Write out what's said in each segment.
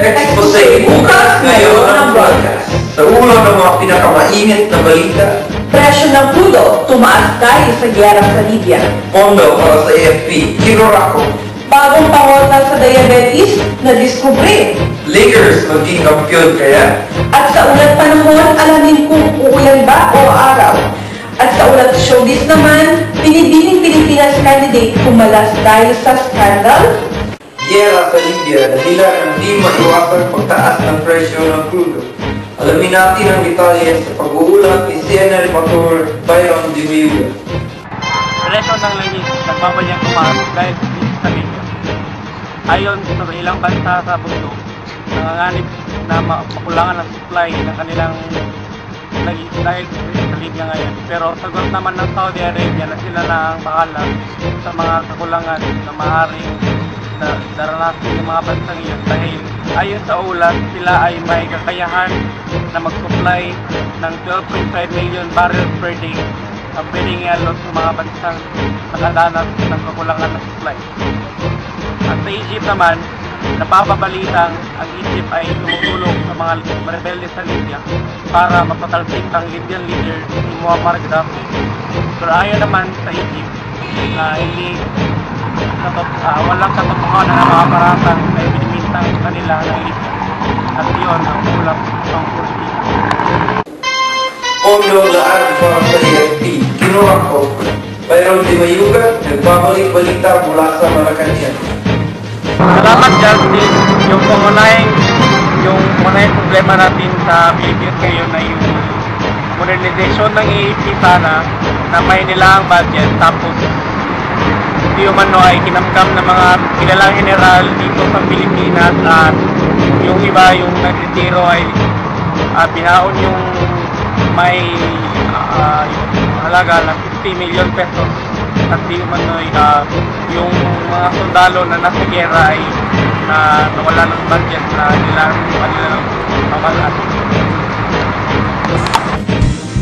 Expose bukas ngayon ang broadcast. Sa ulo ng mga pinakamainit na balita. Presyo ng crudo, tumaas dahil sa giyera sa Libya. Pondo para sa AFP, Kirorako. Bagong pangotang sa diabetes na diskubre. Lakers maging kampiyon kaya? At sa ulat panahon, alamin kung uulan ba o araw. At sa ulat showbiz naman, pinipiling Pilipinas candidate kumalas dahil sa scandal. Giyera sa Libya dahilan ng di maiwasang pagtaas ng presyo ng crudo. Alamin natin ang detalye sa pag-uulat ni CNN Motor Byron de Viuda. Presyo ng langis nagbabalyang tumaas dahil sa Libya. Ayon sa ilang bansa sa mundo, nanganganib na makulangan ng supply ng kanilang dahil sa Libya ngayon. Pero sagot naman ng Saudi Arabia na sila na ang bahala sa mga kakulangan na maaaring daranasin ng mga bansa ngayon dahil ayon sa ulat, sila ay may kakayahan na mag-supply ng 12.5 million barrels per day na pwedeng ialot sa mga bansang nakadanas ng kakulangan ng supply. At sa Egypt naman, napapabalitang ang Egypt ay tumutulong sa mga rebelde sa Libya para mapatalsik ang Libyan leader si Muammar Gaddafi. Pero ayon naman sa Egypt na walang katotohanan na mga paratang na ibinibintang kanila ng Libya. At iyon ang ulap ng kursi. Pondo laan para sa AFP, Kirorako. Byron de Viuda, nagbabalik balita mula sa Malacanang. Salamat, Justin. Yung pangunahing problema natin sa Pilipinas ngayon ay yung modernization ng AFP sana na may nilaang budget tapos hindi umano ay kinamkam ng mga kilalang general dito sa Pilipinas at yung iba yung nagretiro ay binaon yung may halaga ng 50 million pesos at di umano yung mga sundalo na nasa gera ay nawala ng budget na nilang mamalaan.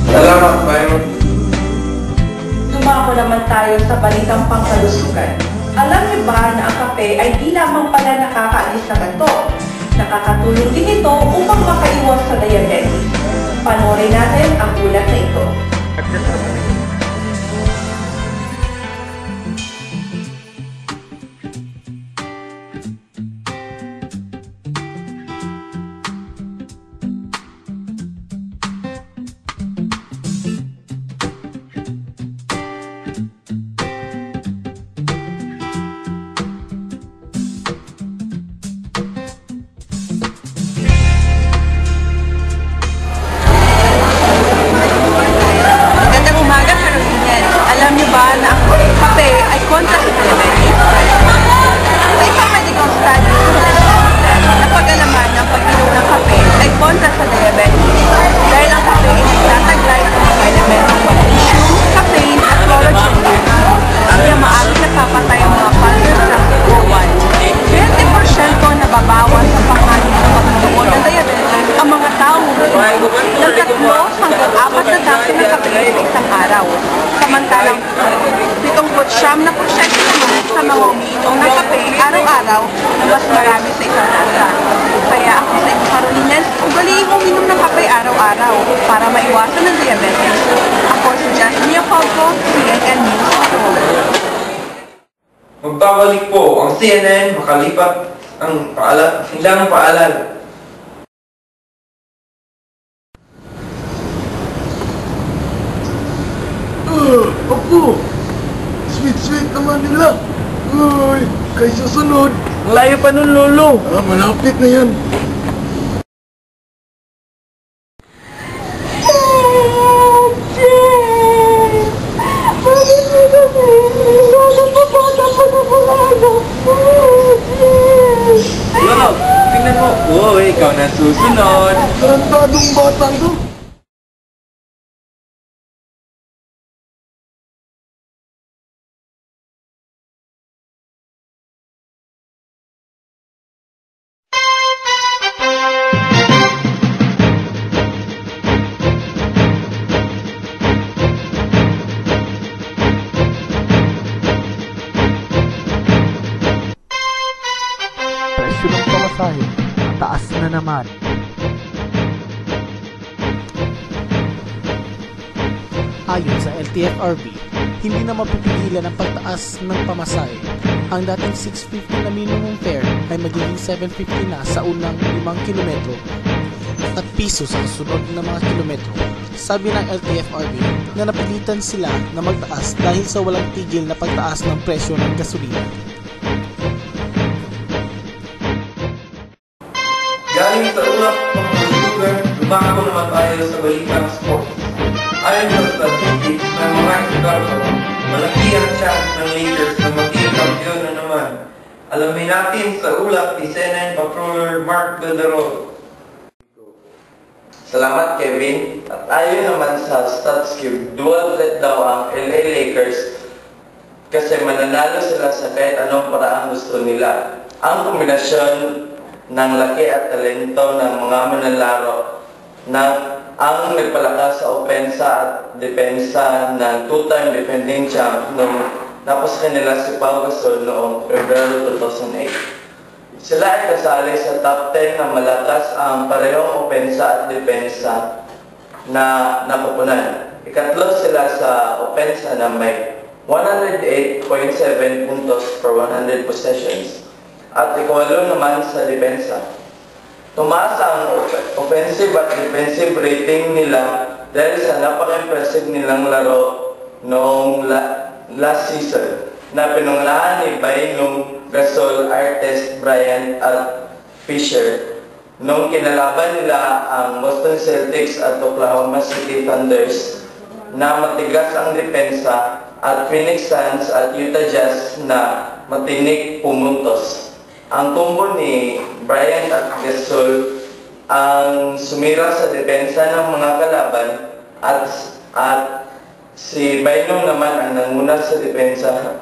Salamat, Byron. Dumako naman tayo sa balitang pangkalusugan. Alam niyo ba na ang kape ay di lamang pala nakakaalis sa bato? Nakakatulong din ito upang makaiwas sa diabetes. Panoorin natin ang ulat na ito. Samantalang 79% naman sa mga umiinom ng kape araw-araw na mas marami sa isang tasa. Kaya ako sa inyo, Carolines, ugaliin uminom ng kape araw-araw para maiwasan ng diabetes. Ako si Jasmine Ocampo, CNN News. Magbabalik po ang CNN makalipat ang ilang paalala. Opo! Sweet-sweet naman nila! Uy! Kay susunod! Layo pa nun, Lolo. Malapit na yan! Lolo, tingnan mo. Uy, ikaw na susunod. Tarantadong batang to! Presyo ng pamasahe, pataas na naman. Ayon sa LTFRB, hindi na mapipigilan ang pagtaas ng pamasahe. Ang dating 650 na minimum fare ay magiging 750 na sa unang 5 kilometro at piso sa kasunod na mga kilometro. Sabi ng LTFRB na napilitan sila na magtaas dahil sa walang tigil na pagtaas ng presyo ng gasolina. Galing sa ulap ng lugar, lumako naman tayo sa balitang sports. Ayon sa statistics ng mga eksperto, malaki ang chance ng Lakers na maging kampiyon na naman. Alamin natin sa ulap ni CNN Patroller Mark Valderrama. Salamat Kevin. At ayon naman sa StatsCube, dual threat daw ang LA Lakers kasi mananalo sila sa kahit anong paraang gusto nila. Ang kombinasyon ng laki at talento ng mga manlalaro na ang nagpalakas sa opensa at depensa ng two-time defending champ nung napos kanila si Pau Gasol noong February 2008. Sila ay kasali sa top 10 na malakas ang parehong opensa at depensa na napupunan. Ikatlo sila sa opensa na may 108.7 puntos per 100 possessions at ikawalo naman sa depensa. Tumaas ang offensive at defensive rating nila dahil sa napaka-impressive nilang laro noong last season na pinunglahan ni Bainong, Gasol, Artes, Bryant at Fisher nung kinalaban nila ang Boston Celtics at Oklahoma City Thunders na matigas ang depensa at Phoenix Suns at Utah Jazz na matinik pumuntos. Ang combo ni Bryant at Gasol ang sumira sa depensa ng mga kalaban at si Bainong naman ang nanguna sa depensa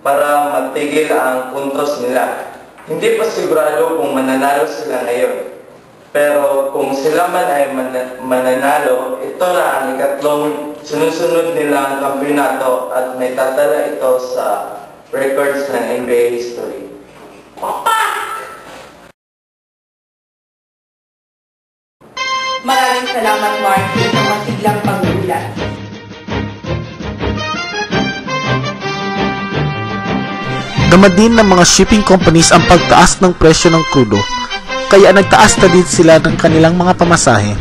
para matigil ang puntos nila. Hindi pa sigurado kung mananalo sila ngayon. Pero kung sila man ay mananalo, ito na ang ikatlong sunod-sunod nilang kampiyonato at may tatala ito sa records ng NBA history. Maraming salamat, Mark, sa isang masiglang pag-uulat. Gamad din ng mga shipping companies ang pagtaas ng presyo ng krudo, kaya nagtaas na din sila ng kanilang mga pamasahe.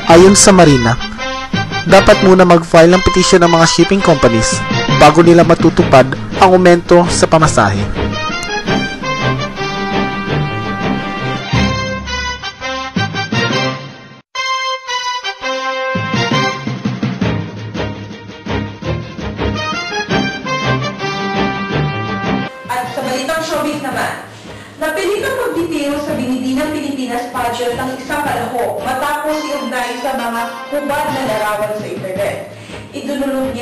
Ayon sa Marina, dapat muna mag-file ng petition ng mga shipping companies bago nila matutupad ang aumento sa pamasahe. Showbiz naman. Napilitang magbitiw sa Binidinang Pilipinas pageant ng isang kalahok matapos iugnay sa mga hubad na larawan sa internet. Idinulog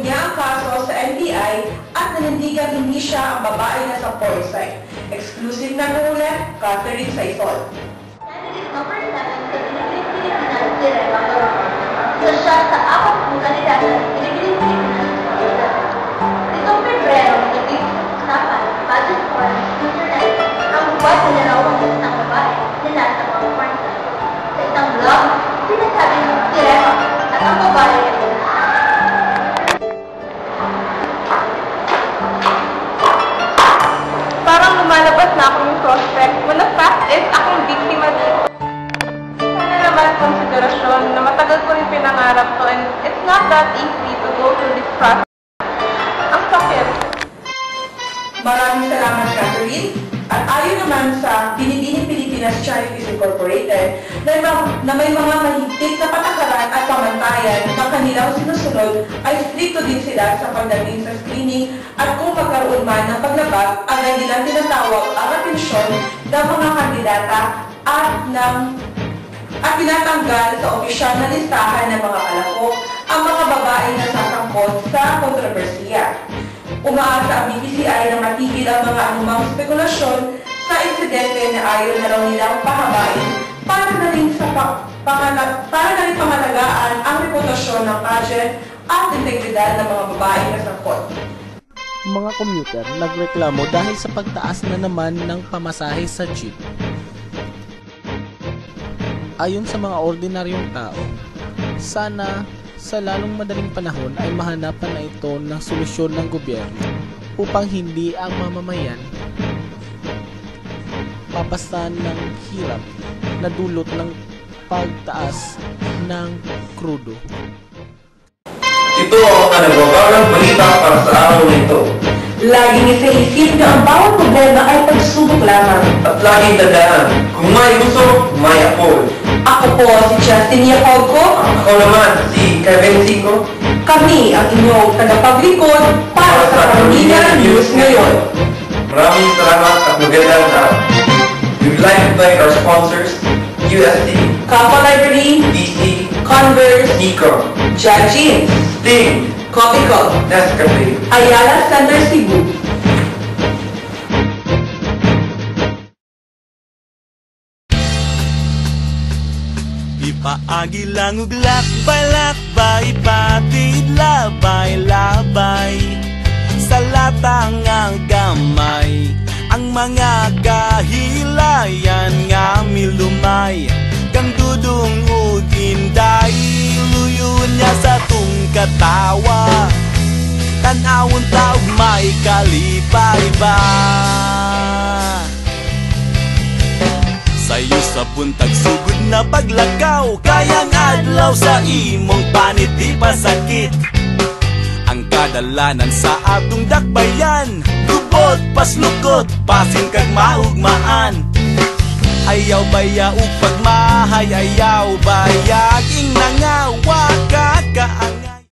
niya ang kaso sa NBI at nanindigan hindi siya ang babae na sa pornsite. Exclusive na nuulat, Catherine Saisol. Isa siya sa 4 kandidato ng Pilipinas. Itong Pebrero, nag-isapan, budget for internet, ang buwan na narawang ng babae nila sa mga kwarta. Sa isang blog, sinasabi ng Tirema at ang babae ay Parang lumalabas na akong suspect. When the fact is, akong biktima dito. Sana naman konsiderasyon na matagal ko rin pinangarap to and it's not that easy to go through this process. Ang sakit. Maraming salamat, Catherine. At ayon naman sa Binibining Pilipinas Charities Incorporated na may mga mahigpit na patakaran at pamantayan na kanilang sinusunod ay stricto din sila sa pagdating sa screening at kung magkaroon man ng paglabag, agad nilang tinatawag ang atensyon ng mga kandidata at tinatanggal sa opisyal na listahan ng mga kalahok ang mga babae na sasangkot sa kontrobersiya. Umaasa ang BPCI na matigil ang mga anumang spekulasyon sa insidente na ayaw na raw nilang pahabain para na rin pangalagaan ang reputasyon ng pageant at integridad ng mga babae na sangkot. mga commuter nagreklamo dahil sa pagtaas na naman ng pamasahe sa jeep. Ayon sa mga ordinaryong tao, sana sa lalong madaling panahon ay mahanapan na ito ng solusyon ng gobyerno upang hindi ang mamamayan mapasan ng hirap na dulot ng pagtaas ng krudo. Ito ang nagbabagang balita para sa araw na ito. Laging isa-isip na ang bawat problema ay pagsubok lamang. At laging tandaan, kung may gusto, may ako. Ako po si Justin Yacolco. Ako naman si Kevin Zico. Kami ang inyong tagapaglikod para sa Carolina News ngayon. Maraming salamat at magandang araw. We would like to thank our sponsors, USD, Kappa Library, DC, Converse, Nico, Judging, Sting, Coffee Cup, Nescafe. Ayala Center Cebu. Ipaagi lang ug lakbay-lakbay, patid labay-labay, sa latang ang gamay, ang mga kahilayan nga milumay, kang dudong ug inday, luyon niya sa tung katawa, tanawon taog may kalipay ba. Sayo sa buntag sugod na paglakaw, kayang adlaw sa imong panit di pasakit. Ang kadalanan sa atong dakbayan, lubot paslukot, pasin kag maugmaan. Ayaw baya ug pagmahay, ayaw baya